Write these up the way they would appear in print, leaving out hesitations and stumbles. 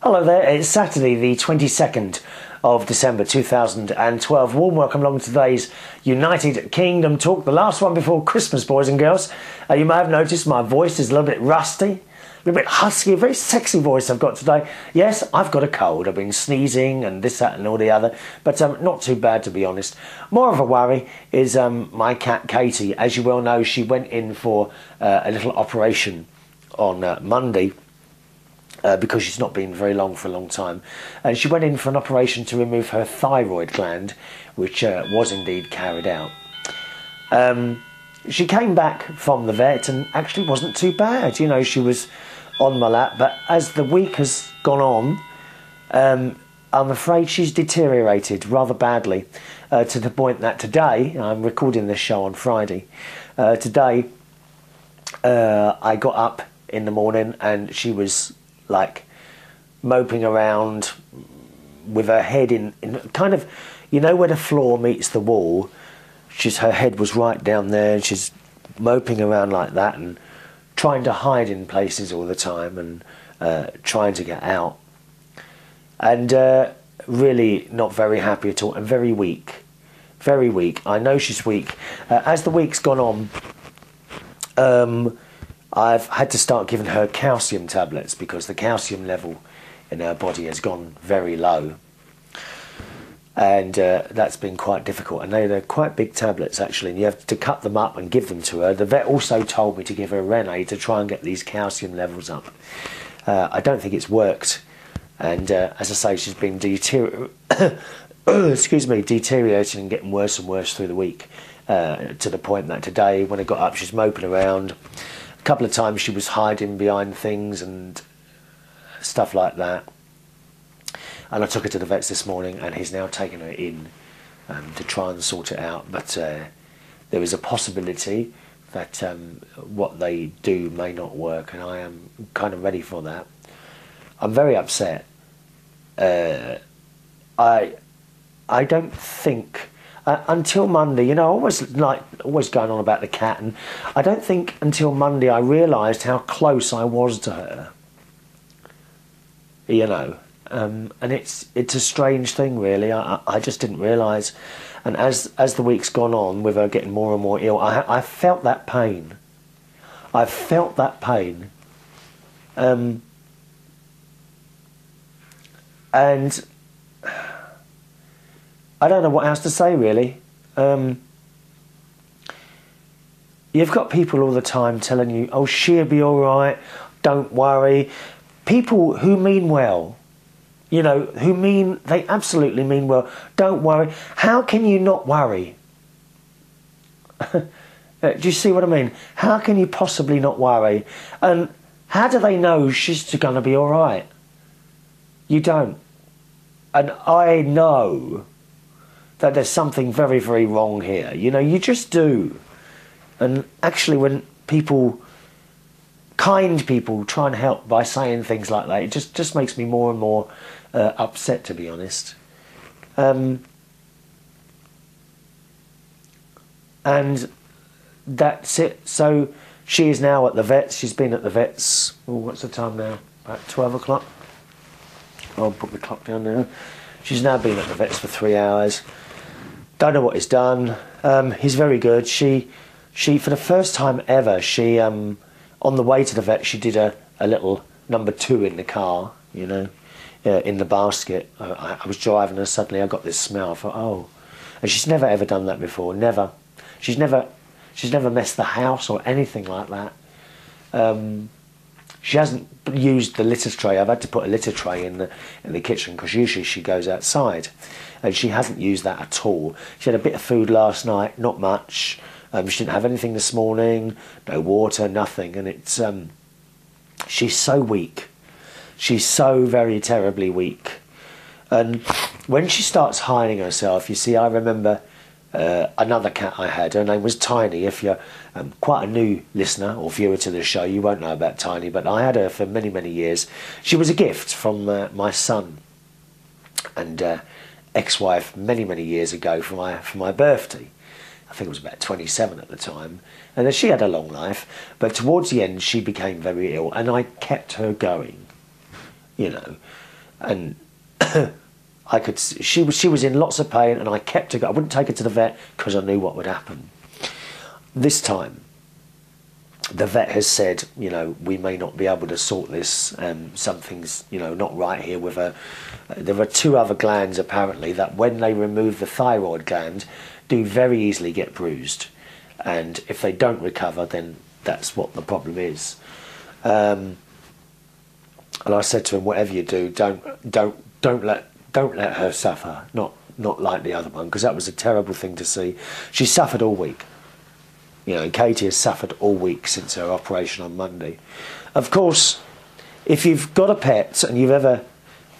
Hello there, it's Saturday the 22nd of December 2012. Warm welcome along to today's United Kingdom talk, the last one before Christmas, boys and girls. You may have noticed my voice is a little bit rusty, a little bit husky, a very sexy voice I've got today. Yes, I've got a cold, I've been sneezing and this, that and all the other, but not too bad to be honest. More of a worry is my cat Katie. As you well know, she went in for a little operation on Monday. Because she's not been very long for a long time. And she went in for an operation to remove her thyroid gland, which was indeed carried out. She came back from the vet and actually wasn't too bad. You know, she was on my lap. But as the week has gone on, I'm afraid she's deteriorated rather badly to the point that today, I'm recording this show on Friday, today I got up in the morning and she was like moping around with her head in kind of, you know, where the floor meets the wall. Her head was right down there and she's moping around like that and trying to hide in places all the time and trying to get out. And really not very happy at all and very weak. Very weak. I know she's weak. As the week's gone on, I've had to start giving her calcium tablets because the calcium level in her body has gone very low. And that's been quite difficult. And they're quite big tablets, actually, and you have to cut them up and give them to her. The vet also told me to give her Rene to try and get these calcium levels up. I don't think it's worked. And as I say, she's been deteriorating and getting worse and worse through the week, to the point that today, when I got up, she's moping around. A couple of times she was hiding behind things and stuff like that. And I took her to the vets this morning and he's now taken her in to try and sort it out. But there is a possibility that what they do may not work, and I am kind of ready for that. I'm very upset. I don't think... until Monday, you know, always going on about the cat, and I don't think until Monday I realised how close I was to her. You know, and it's a strange thing, really. I just didn't realise, and as the week's gone on, with her getting more and more ill, I felt that pain. I felt that pain, and I don't know what else to say, really. You've got people all the time telling you, oh, she'll be all right, don't worry. People who mean well, you know, they absolutely mean well. Don't worry. How can you not worry? Do you see what I mean? How can you possibly not worry? And how do they know she's going to be all right? You don't. And I know that there's something very, very wrong here. You know, you just do. And actually, when kind people try and help by saying things like that, it just makes me more and more upset, to be honest. And that's it. So she is now at the vets. She's been at the vets. Oh, what's the time now? About 12 o'clock. I'll put the clock down now. She's now been at the vets for 3 hours. Don't know what he's done. He's very good. She for the first time ever, she on the way to the vet, she did a little number 2 in the car, you know, in the basket. I was driving and suddenly I got this smell. I thought, oh, and she's never ever done that before. Never. She's never messed the house or anything like that. She hasn't used the litter tray. I've had to put a litter tray in the kitchen because usually she goes outside, and she hasn't used that at all. She had a bit of food last night, not much. She didn't have anything this morning, no water, nothing, and it's she's so weak. She's so very terribly weak, and when she starts hiding herself, you see, I remember another cat I had. Her name was Tiny. If you're quite a new listener or viewer to the show, you won't know about Tiny, but I had her for many, many years. She was a gift from my son and ex-wife many, many years ago for my birthday. I think it was about 27 at the time, and then she had a long life, but towards the end she became very ill, and I kept her going, you know. and she was in lots of pain, and I kept her. I wouldn't take her to the vet because I knew what would happen. This time, the vet has said, you know, we may not be able to sort this. Something's, you know, not right here with her. There are 2 other glands apparently that, when they remove the thyroid gland, do very easily get bruised, and if they don't recover, then that's what the problem is. And I said to him, whatever you do, don't let her suffer. Not like the other one, because that was a terrible thing to see. She suffered all week. You know, Katie has suffered all week since her operation on Monday. Of course, if you've got a pet and you've ever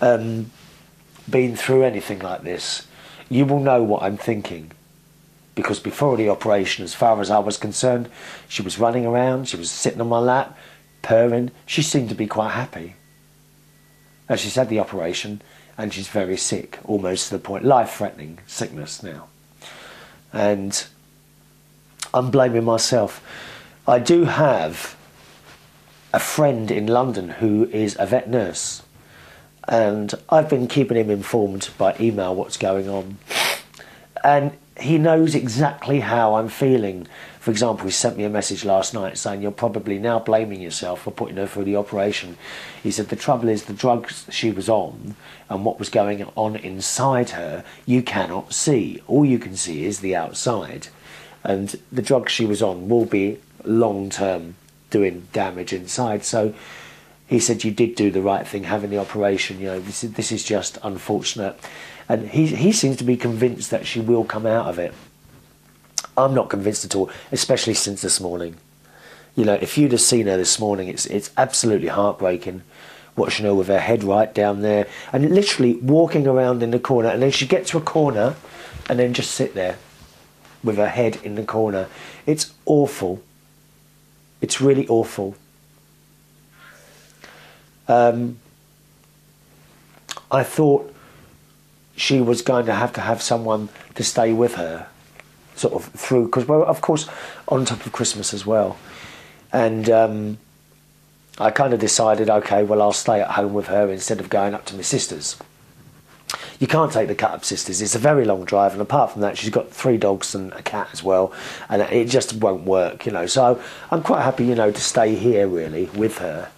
been through anything like this, you will know what I'm thinking. Because before the operation, as far as I was concerned, she was running around, she was sitting on my lap, purring. She seemed to be quite happy. And she's had the operation, and she's very sick, almost to the point, life-threatening sickness now. And I'm blaming myself. I do have a friend in London who is a vet nurse, and I've been keeping him informed by email what's going on, and he knows exactly how I'm feeling. For example, he sent me a message last night saying, you're probably now blaming yourself for putting her through the operation. He said the trouble is the drugs she was on and what was going on inside her, you cannot see. All you can see is the outside. And the drugs she was on will be long-term doing damage inside. So he said, you did do the right thing having the operation. You know, this is just unfortunate. And he seems to be convinced that she will come out of it. I'm not convinced at all, especially since this morning. You know, if you'd have seen her this morning, it's absolutely heartbreaking, watching her with her head right down there and literally walking around in the corner, and then she'd get to a corner and then just sit there with her head in the corner. It's awful. It's really awful. I thought she was going to have someone to stay with her sort of through, because we're of course on top of Christmas as well, and I kind of decided, okay, well, I'll stay at home with her instead of going up to my sister's. You can't take the cat up sisters, it's a very long drive, and apart from that she's got 3 dogs and a cat as well, and it just won't work, you know. So I'm quite happy, you know, to stay here really with her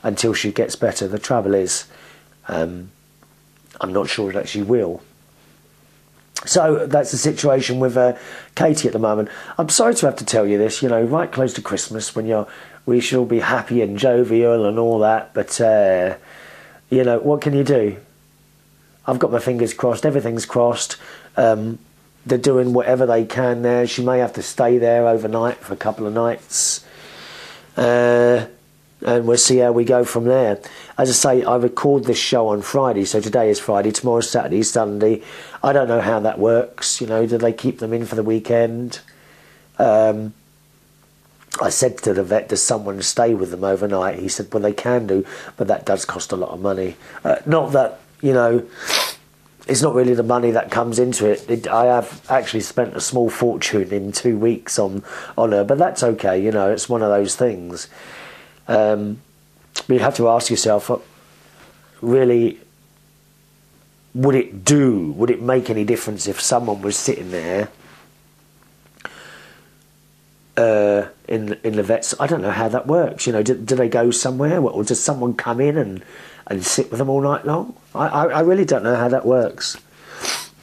until she gets better. The trouble is I'm not sure that she will. So that's the situation with Katie at the moment. I'm sorry to have to tell you this, you know, right close to Christmas, when we should all be happy and jovial and all that, but you know, what can you do? I've got my fingers crossed, everything's crossed. They're doing whatever they can there. She may have to stay there overnight for a couple of nights, and we'll see how we go from there. As I say, I record this show on Friday, so today is Friday, tomorrow's Saturday, Sunday. I don't know how that works, you know, do they keep them in for the weekend? I said to the vet, does someone stay with them overnight? He said, well, they can do, but that does cost a lot of money. Not that, you know, it's not really the money that comes into it. I have actually spent a small fortune in 2 weeks on her, but that's okay, you know, it's one of those things. But you have to ask yourself, really, would it make any difference if someone was sitting there in the vets? I don't know how that works, you know. Do they go somewhere, or does someone come in and sit with them all night long? I really don't know how that works.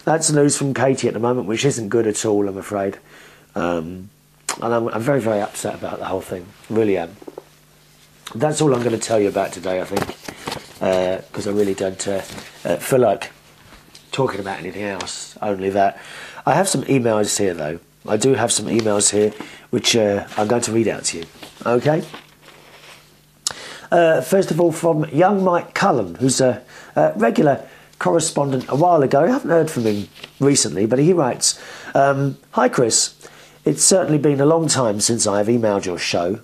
That's the news from Katie at the moment, which isn't good at all, I'm afraid. And I'm very, very upset about the whole thing, really am. That's all I'm going to tell you about today, I think, because I really don't feel like talking about anything else, only that. I have some emails here, though. I do have some emails here, which I'm going to read out to you, okay? First of all, from young Mike Cullen, who's a regular correspondent a while ago. I haven't heard from him recently, but he writes, hi Chris, it's certainly been a long time since I have emailed your show.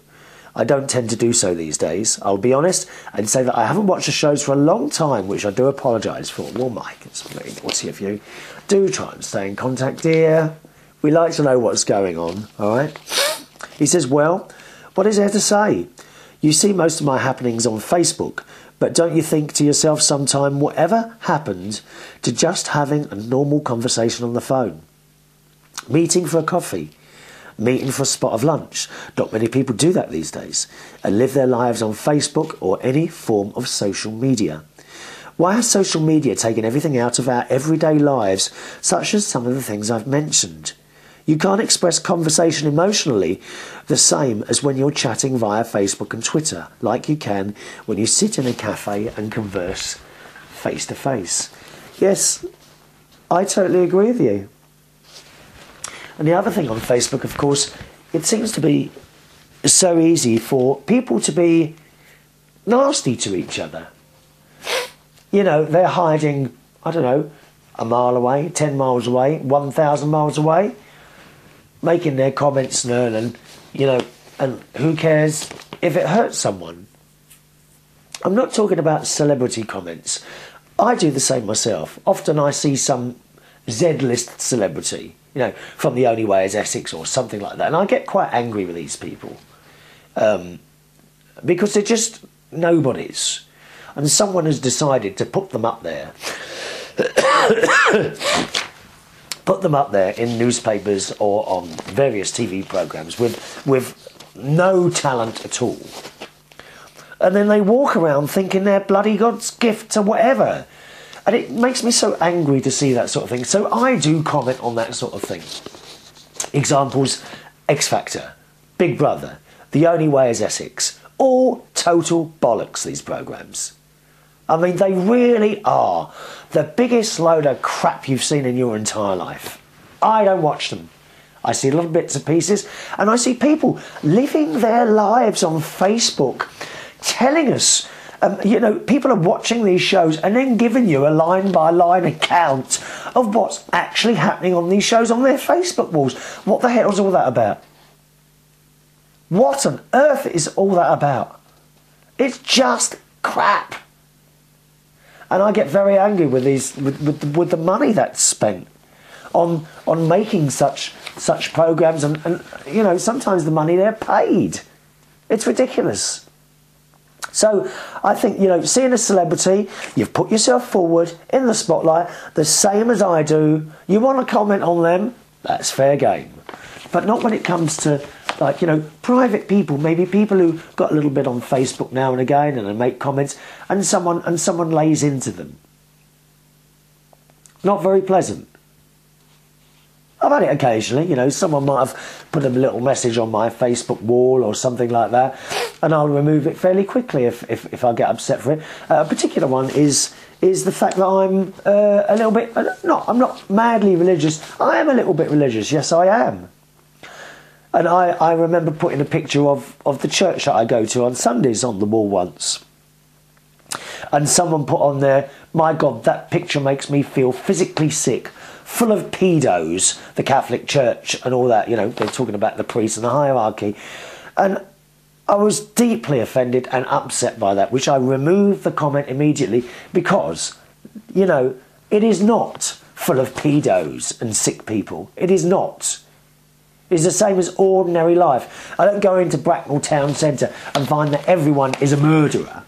I don't tend to do so these days, I'll be honest, and say that I haven't watched the shows for a long time, which I do apologise for. Well, Mike, it's very naughty of you. Do try and stay in contact, dear. We like to know what's going on, all right? He says, well, what is there to say? You see most of my happenings on Facebook, but don't you think to yourself sometime, whatever happened to just having a normal conversation on the phone? Meeting for a coffee, meeting for a spot of lunch. Not many people do that these days and live their lives on Facebook or any form of social media. Why has social media taken everything out of our everyday lives, such as some of the things I've mentioned? You can't express conversation emotionally the same as when you're chatting via Facebook and Twitter, like you can when you sit in a cafe and converse face to face. Yes, I totally agree with you. And the other thing on Facebook, of course, it seems to be so easy for people to be nasty to each other. You know, they're hiding, I don't know, a mile away, 10 miles away, 1,000 miles away, making their comments known, and, you know, and who cares if it hurts someone? I'm not talking about celebrity comments. I do the same myself. Often I see some Z-list celebrity, you know, from The Only Way is Essex or something like that, and I get quite angry with these people because they're just nobodies, and someone has decided to put them up there. Put them up there in newspapers or on various TV programmes with no talent at all. And then they walk around thinking they're bloody God's gift to whatever. And it makes me so angry to see that sort of thing. So I do comment on that sort of thing. Examples: X Factor, Big Brother, The Only Way is Essex. All total bollocks, these programmes. I mean, they really are the biggest load of crap you've seen in your entire life. I don't watch them. I see little bits and pieces, and I see people living their lives on Facebook telling us, you know, people are watching these shows and then giving you a line-by-line account of what's actually happening on these shows on their Facebook walls. What the hell is all that about? What on earth is all that about? It's just crap. And I get very angry with these, with the money that's spent on making such programs, and you know, sometimes the money they're paid. It's ridiculous. So I think, you know, seeing a celebrity, you've put yourself forward in the spotlight, the same as I do. You want to comment on them, that's fair game. But not when it comes to, like, you know, private people, maybe people who got a little bit on Facebook now and again and they make comments, and someone lays into them. Not very pleasant. I've had it occasionally, you know, someone might have put a little message on my Facebook wall or something like that, and I'll remove it fairly quickly if I get upset for it. A particular one is the fact that I'm a little bit, I'm not madly religious, I am a little bit religious, yes I am. And I remember putting a picture of the church that I go to on Sundays on the wall once. And someone put on there, "My God, that picture makes me feel physically sick, full of pedos, the Catholic Church," and all that. You know, they're talking about the priests and the hierarchy. And I was deeply offended and upset by that, which I removed the comment immediately because, you know, it is not full of pedos and sick people. It is not. It's the same as ordinary life. I don't go into Bracknell Town Centre and find that everyone is a murderer.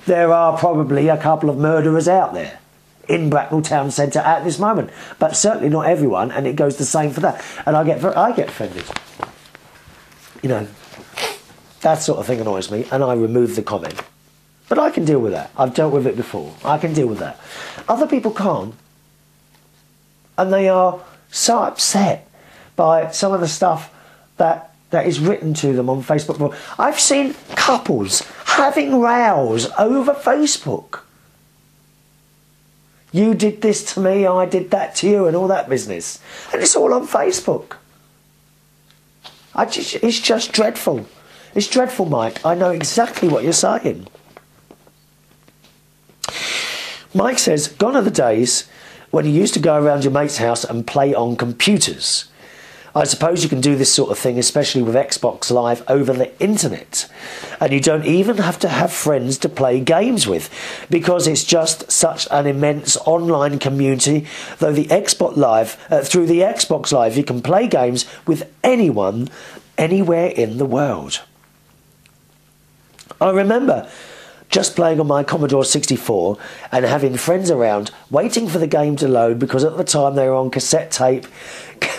There are probably a couple of murderers out there in Bracknell Town Centre at this moment, but certainly not everyone, and it goes the same for that. And I get offended. You know, that sort of thing annoys me, and I remove the comment. But I can deal with that. I've dealt with it before. I can deal with that. Other people can't, and they are so upset by some of the stuff that is written to them on Facebook. I've seen couples having rows over Facebook. You did this to me, I did that to you, and all that business. And it's all on Facebook. It's just dreadful. It's dreadful, Mike. I know exactly what you're saying. Mike says, "Gone are the days when you used to go around your mate's house and play on computers. I suppose you can do this sort of thing, especially with Xbox Live over the internet. And you don't even have to have friends to play games with, because it's just such an immense online community. Though the Xbox Live, through the Xbox Live, you can play games with anyone, anywhere in the world." I remember just playing on my Commodore 64 and having friends around waiting for the game to load because at the time they were on cassette tape.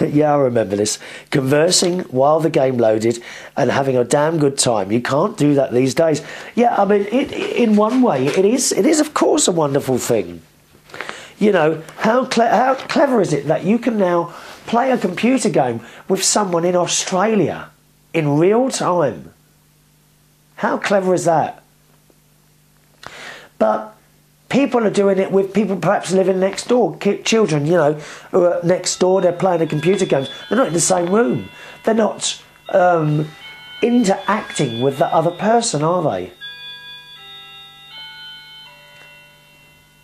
Yeah, I remember this. Conversing while the game loaded and having a damn good time. You can't do that these days. Yeah, I mean, in one way, it is of course a wonderful thing. You know, how clever is it that you can now play a computer game with someone in Australia in real time? How clever is that? But people are doing it with people perhaps living next door, children, you know, who are next door, they're playing a computer games. They're not in the same room. They're not interacting with the other person, are they?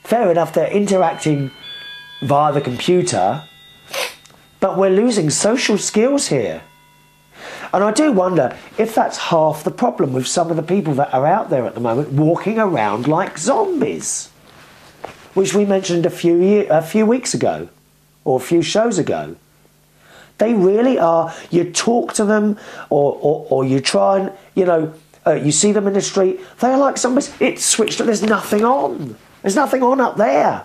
Fair enough, they're interacting via the computer, but we're losing social skills here. And I do wonder if that's half the problem with some of the people that are out there at the moment walking around like zombies, which we mentioned a few weeks ago, or a few shows ago. They really are. You talk to them, or you try and, you know, you see them in the street, they're like zombies. It's switched, there's nothing on. There's nothing on up there.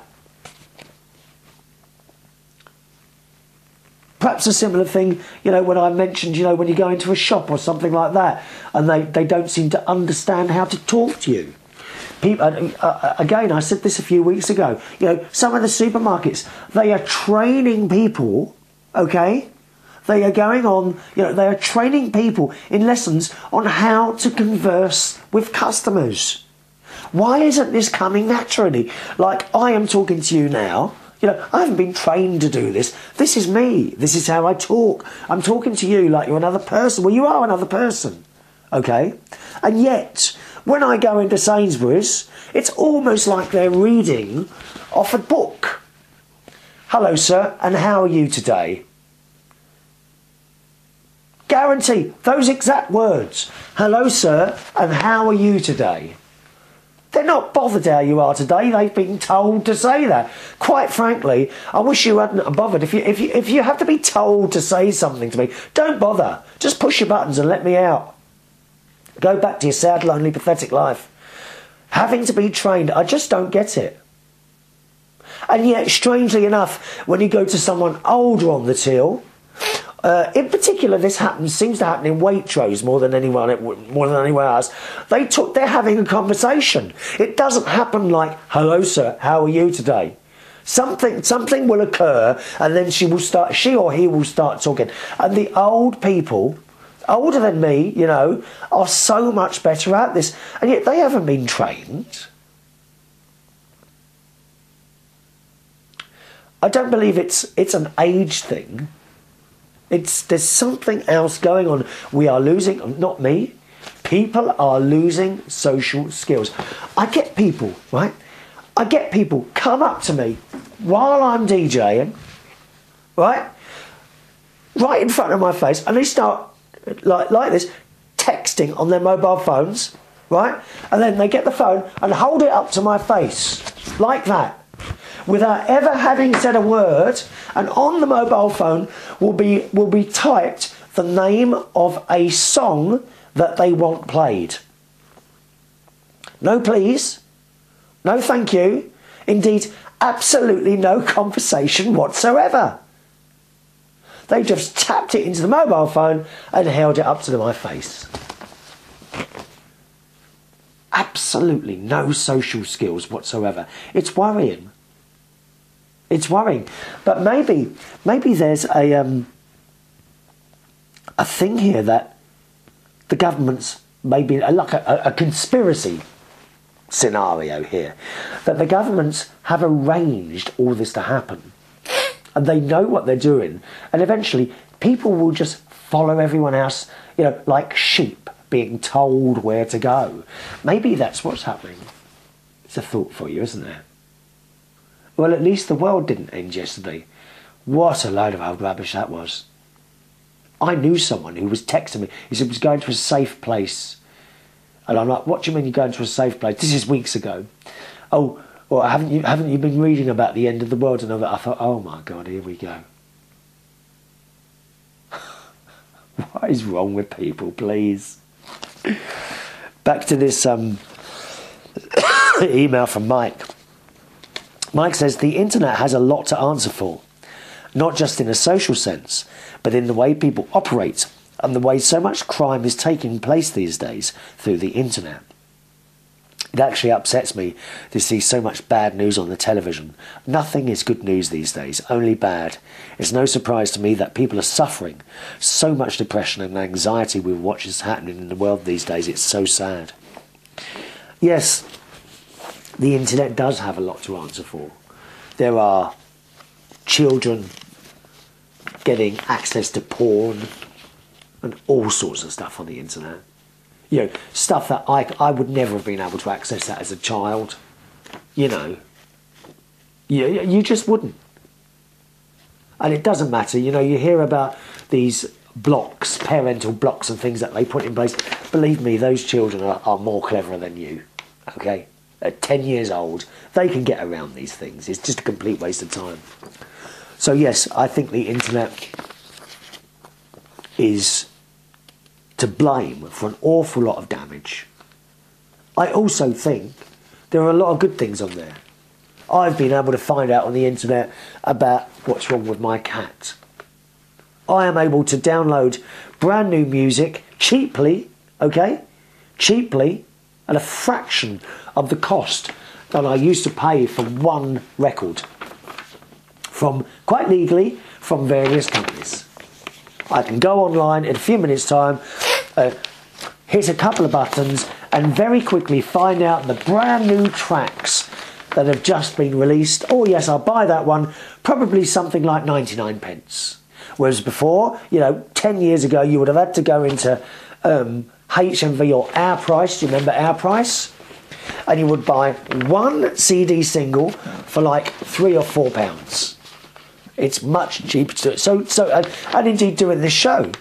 Perhaps a similar thing, you know, when I mentioned, you know, when you go into a shop or something like that, and they don't seem to understand how to talk to you. People, again, I said this a few weeks ago, you know, some of the supermarkets, they are training people, okay? They are going on, you know, they are training people in lessons on how to converse with customers. Why isn't this coming naturally? Like, I am talking to you now. You know, I haven't been trained to do this. This is me. This is how I talk. I'm talking to you like you're another person. Well, you are another person, okay? And yet, when I go into Sainsbury's, it's almost like they're reading off a book. Hello, sir, and how are you today? Guarantee, those exact words. Hello, sir, and how are you today? They're not bothered how you are today. They've been told to say that. Quite frankly, I wish you hadn't bothered. If you have to be told to say something to me, don't bother. Just push your buttons and let me out. Go back to your sad, lonely, pathetic life. Having to be trained, I just don't get it. And yet, strangely enough, when you go to someone older on the till, in particular, this seems to happen in Waitrose more than anywhere else. They're having a conversation. It doesn't happen like, "Hello, sir, how are you today?" Something will occur, and then she or he will start talking. And the old people, older than me, you know, are so much better at this, and yet they haven't been trained. I don't believe it's an age thing. There's something else going on. We are losing, not me, people are losing social skills. I get people, right? I get people come up to me while I'm DJing, right? Right in front of my face, and they start, like this, texting on their mobile phones, right? And then they get the phone and hold it up to my face, like that, without ever having said a word, and on the mobile phone will be typed the name of a song that they want played. No please, no thank you, indeed absolutely no conversation whatsoever. They just tapped it into the mobile phone and held it up to my face. Absolutely no social skills whatsoever. It's worrying. It's worrying, but maybe there's a thing here that the government's maybe like a conspiracy scenario here, that the governments have arranged all this to happen, and they know what they're doing, and eventually people will just follow everyone else, you know, like sheep being told where to go. Maybe that's what's happening. It's a thought for you, isn't it? Well, at least the world didn't end yesterday. What a load of old rubbish that was. I knew someone who was texting me. He said he was going to a safe place. And I'm like, what do you mean you're going to a safe place? This is weeks ago. Oh, well, haven't you been reading about the end of the world and all that? I thought, oh my God, here we go. What is wrong with people, please? back to this email from Mike. Mike says, the internet has a lot to answer for, not just in a social sense, but in the way people operate and the way so much crime is taking place these days through the internet. It actually upsets me to see so much bad news on the television. Nothing is good news these days, only bad. It's no surprise to me that people are suffering so much depression and anxiety with what is happening in the world these days. It's so sad. Yes, the internet does have a lot to answer for. There are children getting access to porn and all sorts of stuff on the internet. You know, stuff that I would never have been able to access that as a child. You know, you just wouldn't. And it doesn't matter. You know, you hear about these blocks, parental blocks and things that they put in place. Believe me, those children are more clever than you. Okay? At 10 years old, they can get around these things. It's just a complete waste of time. So yes, I think the internet is to blame for an awful lot of damage. I also think there are a lot of good things on there. I've been able to find out on the internet about what's wrong with my cat. I am able to download brand new music cheaply, okay? Cheaply, at a fraction of the cost that I used to pay for one record. From, quite legally, from various companies. I can go online in a few minutes' time, hit a couple of buttons, and very quickly find out the brand new tracks that have just been released. Oh yes, I'll buy that one, probably something like 99 pence. Whereas before, you know, 10 years ago, you would have had to go into HMV or Our Price. Do you remember Our Price? And you would buy one CD single for like £3 or £4. It's much cheaper to do it. And indeed doing this show.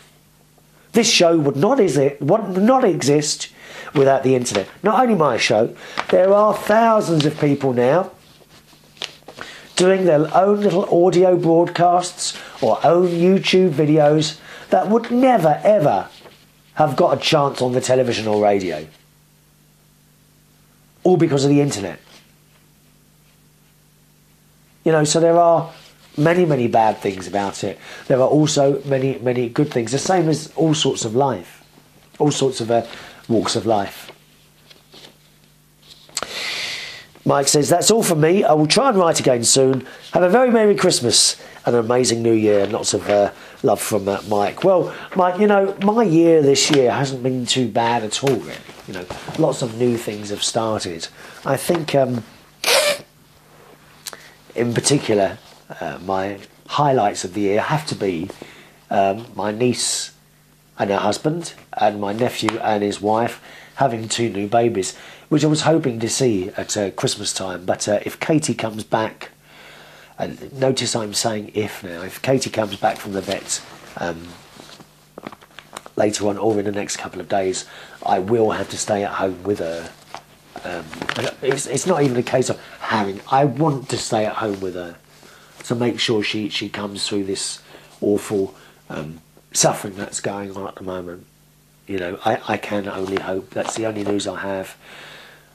This show would not exist without the internet. Not only my show, there are thousands of people now doing their own little audio broadcasts or own YouTube videos that would never ever have got a chance on the television or radio. All because of the internet. You know, so there are many, many bad things about it. There are also many, many good things. The same as all sorts of life. All sorts of walks of life. Mike says, that's all from me. I will try and write again soon. Have a very Merry Christmas and an amazing New Year. Lots of love from Mike. Well, Mike, you know, my year this year hasn't been too bad at all, really. You know, lots of new things have started. I think, in particular, my highlights of the year have to be my niece and her husband and my nephew and his wife having 2 new babies, which I was hoping to see at Christmas time. But if Katie comes back, and notice I'm saying if now, if Katie comes back from the vet later on or in the next couple of days, I will have to stay at home with her. It's not even a case of having, I want to stay at home with her to make sure she comes through this awful suffering that's going on at the moment. You know, I can only hope. That's the only news I have.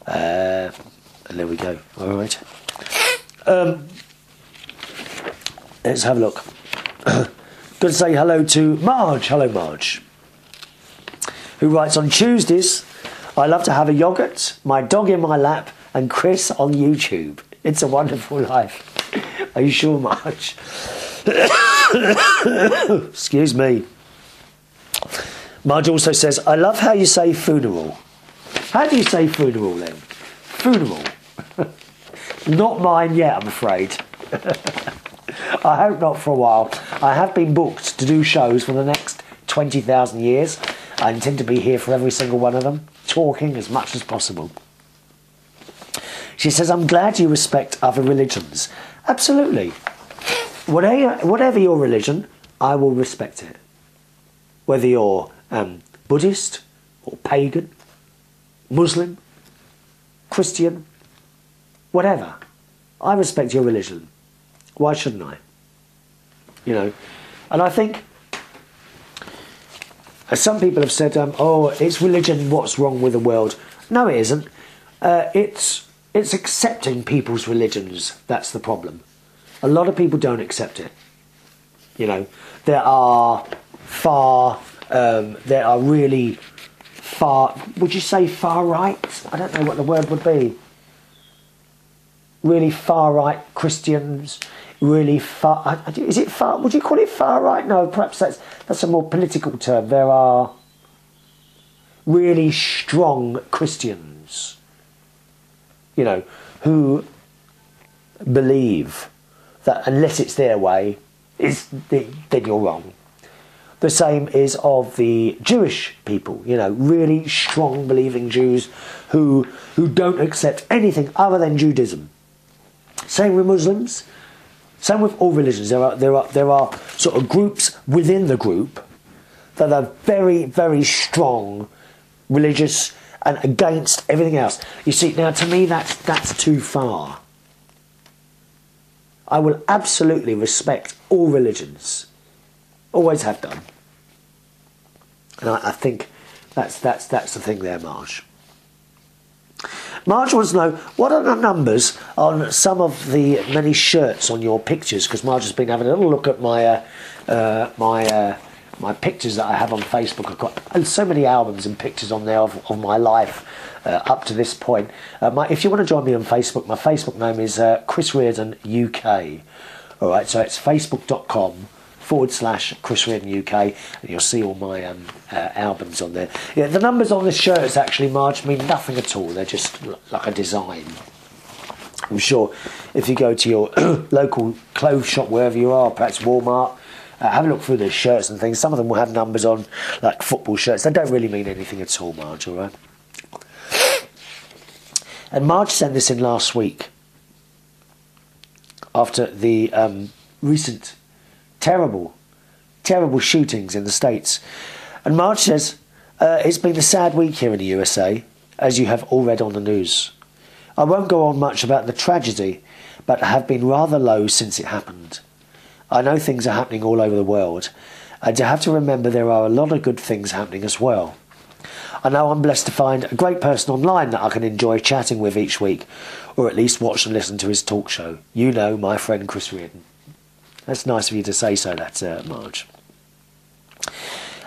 And there we go. All right. Let's have a look. Got to say hello to Marj. Hello, Marj. Who writes, on Tuesdays, I love to have a yoghurt, my dog in my lap, and Chris on YouTube. It's a wonderful life. Are you sure, Marj? Excuse me. Marj also says, I love how you say funeral. How do you say funeral then? Funeral. Not mine yet, I'm afraid. I hope not for a while. I have been booked to do shows for the next 20,000 years. I intend to be here for every single one of them, talking as much as possible. She says, I'm glad you respect other religions. Absolutely. Whatever your religion, I will respect it. Whether you're Buddhist or pagan, Muslim, Christian, whatever. I respect your religion. Why shouldn't I? You know, and I think Some people have said, "Oh, it's religion. What's wrong with the world?" No, it isn't. It's accepting people's religions. That's the problem. A lot of people don't accept it. You know, there are really far. Would you say far right? I don't know what the word would be. Really far right Christians. Really far. Is it far? Would you call it far right? No, perhaps that's a more political term. There are really strong Christians, you know, who believe that unless it's their way, then you're wrong. The same is of the Jewish people, you know, really strong believing Jews who don't accept anything other than Judaism. Same with Muslims. Same with all religions. There are sort of groups within the group that are very, very strong, religious, and against everything else. You see, now to me that's too far. I will absolutely respect all religions. Always have done. And I think that's the thing there, Marj. Marj wants to know, what are the numbers on some of the many shirts on your pictures? Because Marj has been having a little look at my pictures that I have on Facebook. I've got so many albums and pictures on there of my life up to this point. If you want to join me on Facebook, my Facebook name is Chris Reardon UK. All right, so it's facebook.com/Chris Reardon UK, and you'll see all my albums on there. Yeah, the numbers on the shirts actually, Marj, mean nothing at all. They're just like a design. I'm sure if you go to your local clothes shop, wherever you are, perhaps Walmart, have a look through the shirts and things. Some of them will have numbers on, like football shirts. They don't really mean anything at all, Marj, all right? And Marj sent this in last week after the recent terrible shootings in the States. And Marj says, it's been a sad week here in the USA, as you have all read on the news. I won't go on much about the tragedy, but have been rather low since it happened. I know things are happening all over the world, and you have to remember there are a lot of good things happening as well. I know I'm blessed to find a great person online that I can enjoy chatting with each week, or at least watch and listen to his talk show. You know, my friend Chris Reardon. That's nice of you to say so, that's Marj.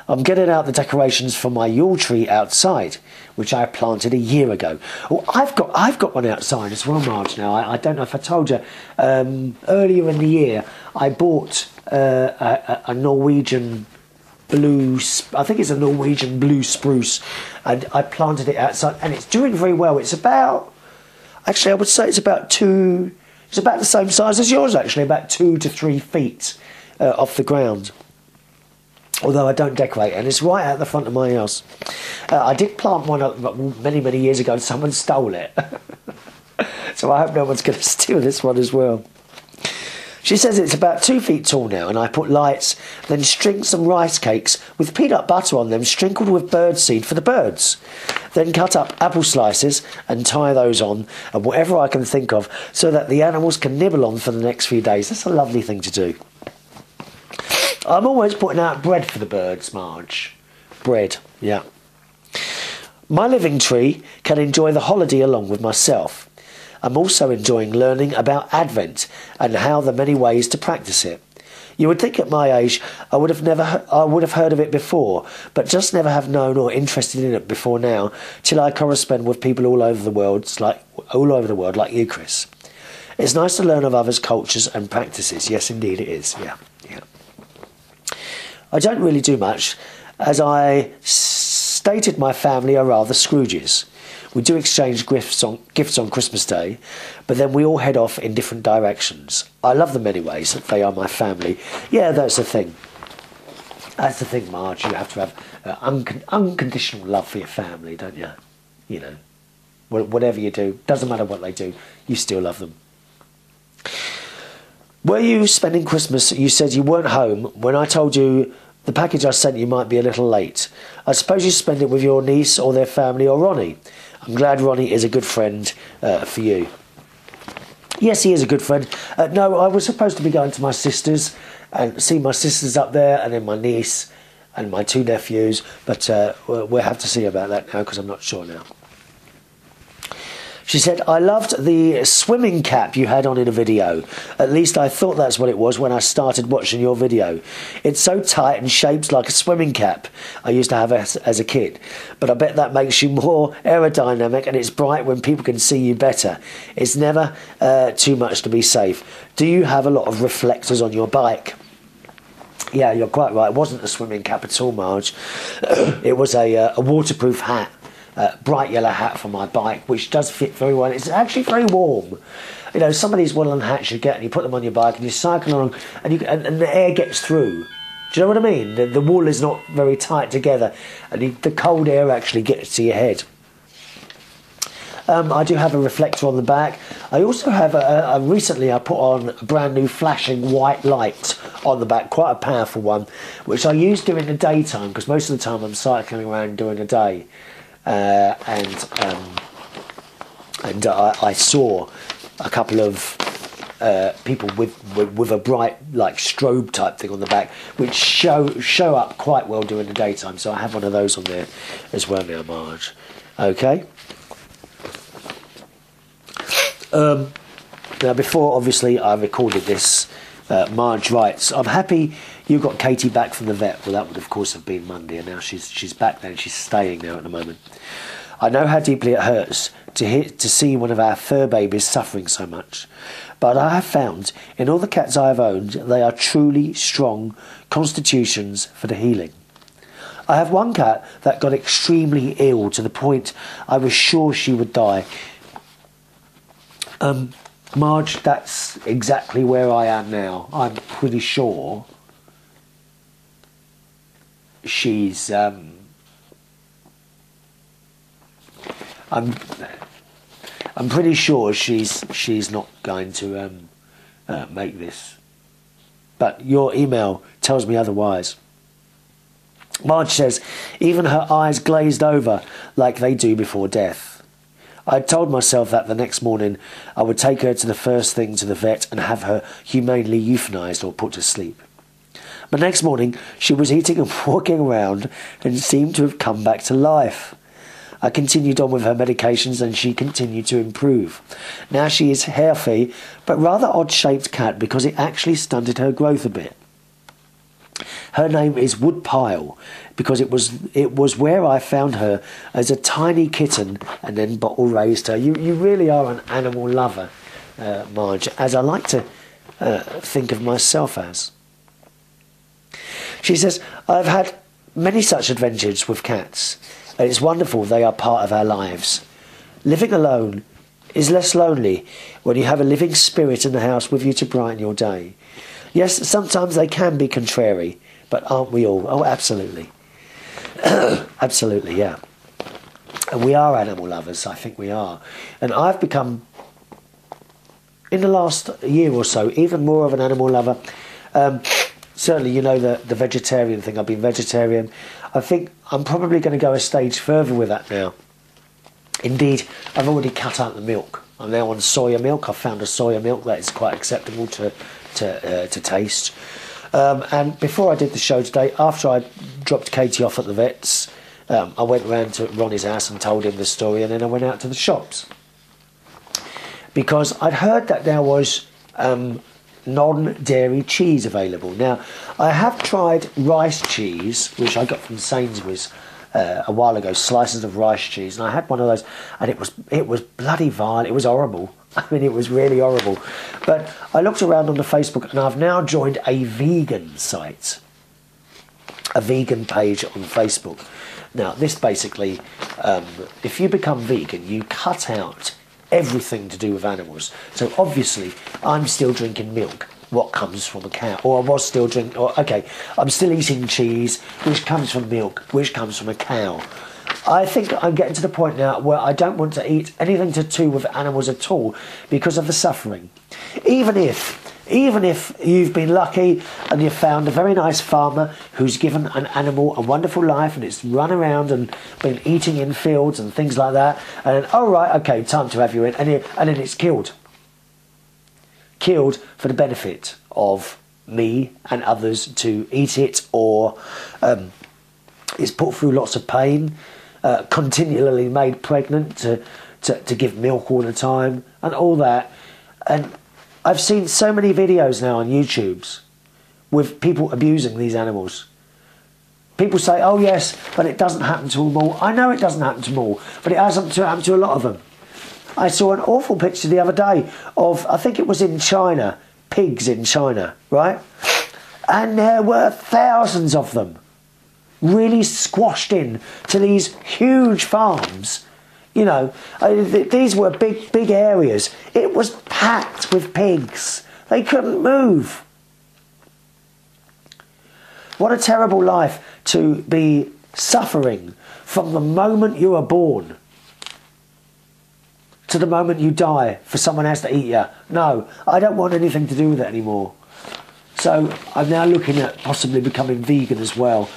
I'm getting out the decorations for my Yule tree outside, which I planted a year ago. Oh, I've got one outside as well, Marj. Now I don't know if I told you. Earlier in the year, I bought a Norwegian blue. I think it's a Norwegian blue spruce, and I planted it outside, and it's doing very well. It's about, actually, I would say it's about two. It's about the same size as yours, actually, about 2 to 3 feet off the ground. Although I don't decorate, and it's right out the front of my house. I did plant one many, many years ago, and someone stole it. So I hope no one's going to steal this one as well. She says it's about 2 feet tall now, and I put lights, then string some rice cakes with peanut butter on them, sprinkled with birdseed for the birds. Then cut up apple slices and tie those on, and whatever I can think of, so that the animals can nibble on for the next few days. That's a lovely thing to do. I'm always putting out bread for the birds, Marj. Bread, yeah. My living tree can enjoy the holiday along with myself. I'm also enjoying learning about Advent and how the many ways to practice it. You would think at my age I would have heard of it before, but just never have known or interested in it before now, till I correspond with people all over the world, like you, Chris. It's nice to learn of others' cultures and practices. Yes, indeed it is. Yeah. I don't really do much, as I stated my family are rather Scrooges. We do exchange gifts on Christmas Day, but then we all head off in different directions. I love them anyways. They are my family. Yeah, that's the thing. That's the thing, Marj. You have to have unconditional love for your family, don't you? You know, whatever you do, doesn't matter what they do, you still love them. Were you spending Christmas? You said you weren't home when I told you the package I sent you might be a little late. I suppose you spend it with your niece or their family or Ronnie. I'm glad Ronnie is a good friend for you. Yes, he is a good friend. No, I was supposed to be going to my sister's and see my sisters up there, and then my niece and my 2 nephews, but we'll have to see about that now because I'm not sure now. She said, I loved the swimming cap you had on in a video. At least I thought that's what it was when I started watching your video. It's so tight and shaped like a swimming cap I used to have as a kid. But I bet that makes you more aerodynamic and it's bright when people can see you better. It's never too much to be safe. Do you have a lot of reflectors on your bike? Yeah, you're quite right. It wasn't a swimming cap at all, Marge. It was a waterproof hat. Bright yellow hat for my bike, which does fit very well. It's actually very warm. You know, some of these woolen hats you get and you put them on your bike and you cycle along and the air gets through. Do you know what I mean? The wool is not very tight together and the cold air actually gets to your head. I do have a reflector on the back. I also have recently I put on a brand new flashing white light on the back, quite a powerful one, which I use during the daytime because most of the time I'm cycling around during the day. I saw a couple of people with a bright like strobe type thing on the back, which show up quite well during the daytime. So I have one of those on there as well now, Marge. Okay. Now before obviously I recorded this, Marge writes, I'm happy you got Katie back from the vet. Well, that would of course have been Monday, and now she's back there and she's staying now at the moment. I know how deeply it hurts to see one of our fur babies suffering so much, but I have found in all the cats I have owned they are truly strong constitutions for the healing. I have one cat that got extremely ill to the point I was sure she would die. Marge, that's exactly where I am now. I'm pretty sure she's I'm pretty sure she's not going to make this, but your email tells me otherwise. Marge says even her eyes glazed over like they do before death. I told myself that the next morning I would take her to the first thing to the vet and have her humanely euthanised or put to sleep. But next morning she was eating and walking around and seemed to have come back to life. I continued on with her medications and she continued to improve. Now she is healthy but rather odd-shaped cat because it actually stunted her growth a bit. Her name is Woodpile because it was where I found her as a tiny kitten and then bottle raised her. You really are an animal lover, Marge, as I like to think of myself as. She says, I've had many such adventures with cats, and it's wonderful they are part of our lives. Living alone is less lonely when you have a living spirit in the house with you to brighten your day. Yes, sometimes they can be contrary, but aren't we all? Oh, absolutely. Absolutely, yeah. And we are animal lovers, I think we are. And I've become, in the last year or so, even more of an animal lover. Certainly, you know, the vegetarian thing. I've been vegetarian. I think I'm probably going to go a stage further with that now. Indeed, I've already cut out the milk. I'm now on soya milk. I've found a soya milk that is quite acceptable to taste. And before I did the show today, after I dropped Katie off at the vet's, I went round to Ronnie's house and told him the story, and then I went out to the shops. Because I'd heard that there was non-dairy cheese available. Now, I have tried rice cheese, which I got from Sainsbury's a while ago, slices of rice cheese, and I had one of those, and it was bloody vile. It was horrible. I mean, it was really horrible. But I looked around on the Facebook, and I've now joined a vegan site, a vegan page on Facebook. Now, this basically, if you become vegan, you cut out everything to do with animals. So obviously, I'm still drinking milk, what comes from a cow, or I was still drinking, I'm still eating cheese, which comes from milk, which comes from a cow. I think I'm getting to the point now where I don't want to eat anything to do with animals at all because of the suffering. Even if you've been lucky and you've found a very nice farmer who's given an animal a wonderful life and it's run around and been eating in fields and things like that, and then, oh right, okay, time to have you in, and then it's killed for the benefit of me and others to eat it or is put through lots of pain, continually made pregnant to give milk all the time and all that. And I've seen so many videos now on YouTube's with people abusing these animals. People say, oh yes, but it doesn't happen to them all. I know it doesn't happen to them all, but it hasn't happened to a lot of them. I saw an awful picture the other day of, I think it was in China, pigs in China, right? And there were thousands of them, really squashed in to these huge farms. You know, these were big areas. It was packed with pigs. They couldn't move. What a terrible life to be suffering from the moment you are born to the moment you die for someone else to eat you. No, I don't want anything to do with it anymore. So I'm now looking at possibly becoming vegan as well.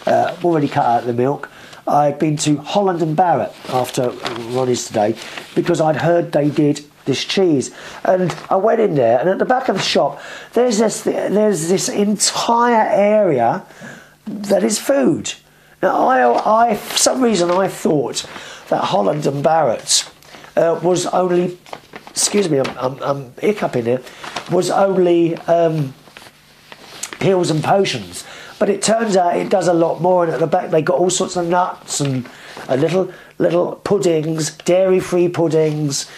Already cut out the milk. I've been to Holland and Barrett after Ronnie's today because I'd heard they did this cheese, and I went in there, and at the back of the shop there's this entire area that is food. Now I for some reason I thought that Holland and Barrett was only, excuse me, I'm hiccuping here, was only pills and potions. But it turns out it does a lot more, and at the back they got all sorts of nuts and little puddings, dairy-free puddings,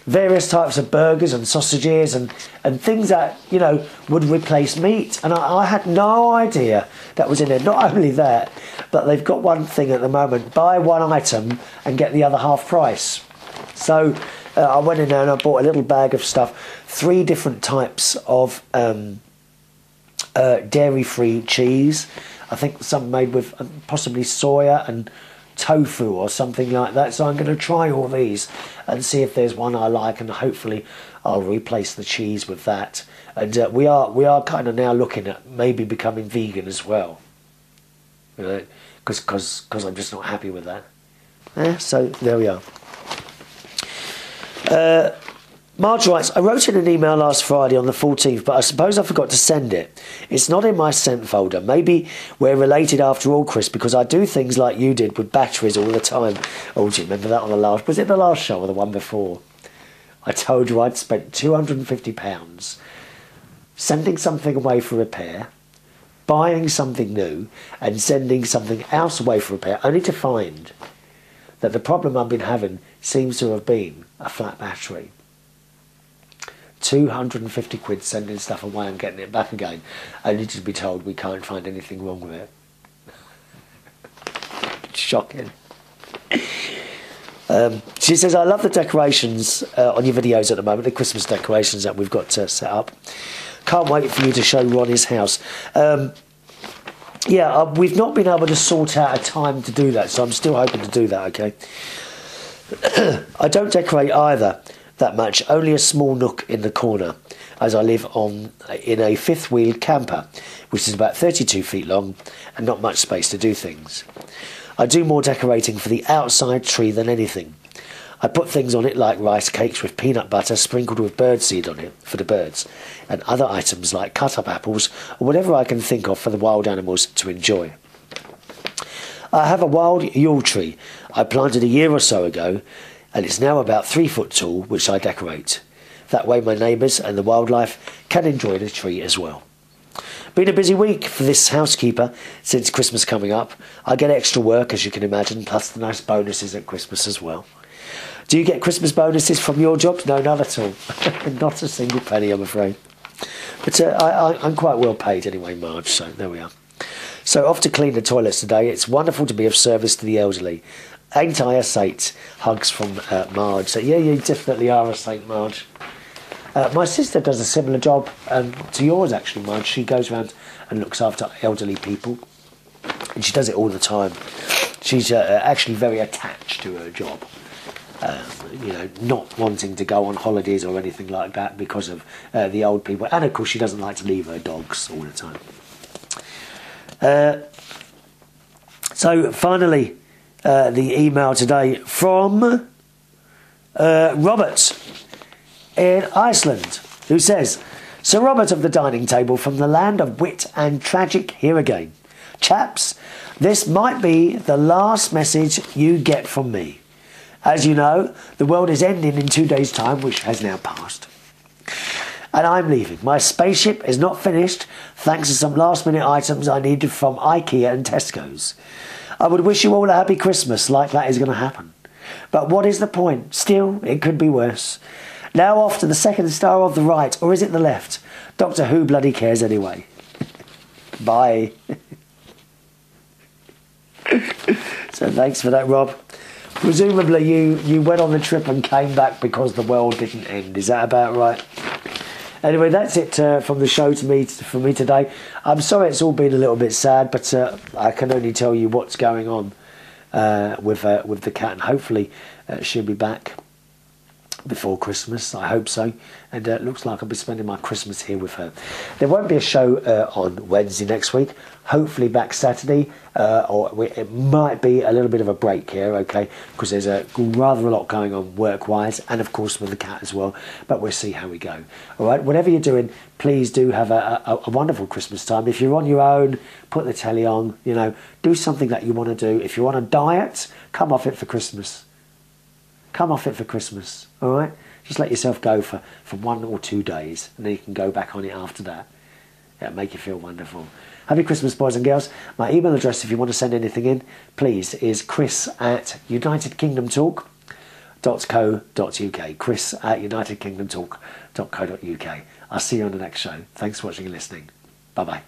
various types of burgers and sausages and things that, you know, would replace meat. And I had no idea that was in there. Not only that, but they've got one thing at the moment: buy one item and get the other half price. So I went in there and I bought a little bag of stuff, 3 different types of dairy-free cheese. I think some made with possibly soya and tofu or something like that. So I'm going to try all these and see if there's one I like, and hopefully I'll replace the cheese with that. And we are kind of now looking at maybe becoming vegan as well, you know, because I'm just not happy with that. So there we are. Marj writes, I wrote in an email last Friday on the 14th, but I suppose I forgot to send it. It's not in my sent folder. Maybe we're related after all, Chris, because I do things like you did with batteries all the time. Oh, do you remember that on the last... Was it the last show or the one before? I told you I'd spent £250 sending something away for repair, buying something new, and sending something else away for repair, only to find that the problem I've been having seems to have been a flat battery. 250 quid sending stuff away and getting it back again, only to be told we can't find anything wrong with it. Shocking. She says, I love the decorations on your videos at the moment, the Christmas decorations that we've got set up. Can't wait for you to show Ronnie's house. Yeah, we've not been able to sort out a time to do that, so I'm still hoping to do that, okay? I don't decorate either that much, only a small nook in the corner, as I live in a fifth-wheeled camper, which is about 32 feet long and not much space to do things. I do more decorating for the outside tree than anything. I put things on it like rice cakes with peanut butter sprinkled with birdseed on it for the birds, and other items like cut-up apples or whatever I can think of for the wild animals to enjoy. I have a wild Yule tree I planted a year or so ago, and it's now about 3 foot tall, which I decorate. That way my neighbours and the wildlife can enjoy the tree as well. Been a busy week for this housekeeper since Christmas coming up. I get extra work, as you can imagine, plus the nice bonuses at Christmas as well. Do you get Christmas bonuses from your job? No, not at all. Not a single penny, I'm afraid. But I'm quite well paid anyway, Marj, so there we are. So off to clean the toilets today. It's wonderful to be of service to the elderly. Ain't I a saint? Hugs from Marj. So yeah, you definitely are a saint, Marj. My sister does a similar job to yours, actually, Marj. She goes around and looks after elderly people, and she does it all the time. She's actually very attached to her job. You know, not wanting to go on holidays or anything like that because of the old people. And of course, she doesn't like to leave her dogs all the time. So finally, the email today from Robert in Iceland, who says, Sir Robert of the dining table, from the land of wit and tragic here again, chaps, this might be the last message you get from me. As you know, the world is ending in 2 days' time, which has now passed. And I'm leaving. My spaceship is not finished, thanks to some last-minute items I needed from IKEA and Tesco's. I would wish you all a happy Christmas, like that is going to happen. But what is the point? Still, it could be worse. Now off to the second star of the right, or is it the left? Doctor Who bloody cares anyway. Bye. So thanks for that, Rob. Presumably you went on the trip and came back because the world didn't end. Is that about right? Anyway, that's it from the show for me today. I'm sorry it's all been a little bit sad, but I can only tell you what's going on with the cat, and hopefully she'll be back before Christmas. I hope so, and it looks like I'll be spending my Christmas here with her. There won't be a show on Wednesday next week. Hopefully back Saturday, it might be a little bit of a break here, okay, because there's rather a lot going on work-wise, and of course with the cat as well, but we'll see how we go. All right, whatever you're doing, please do have a wonderful Christmas time. If you're on your own, put the telly on, you know, do something that you want to do. If you're on a diet, come off it for Christmas. Come off it for Christmas, all right? Just let yourself go for 1 or 2 days, and then you can go back on it after that. It'll make you feel wonderful. Happy Christmas, boys and girls. My email address, if you want to send anything in, please, is chris@unitedkingdomtalk.co.uk. chris@unitedkingdomtalk.co.uk. I'll see you on the next show. Thanks for watching and listening. Bye-bye.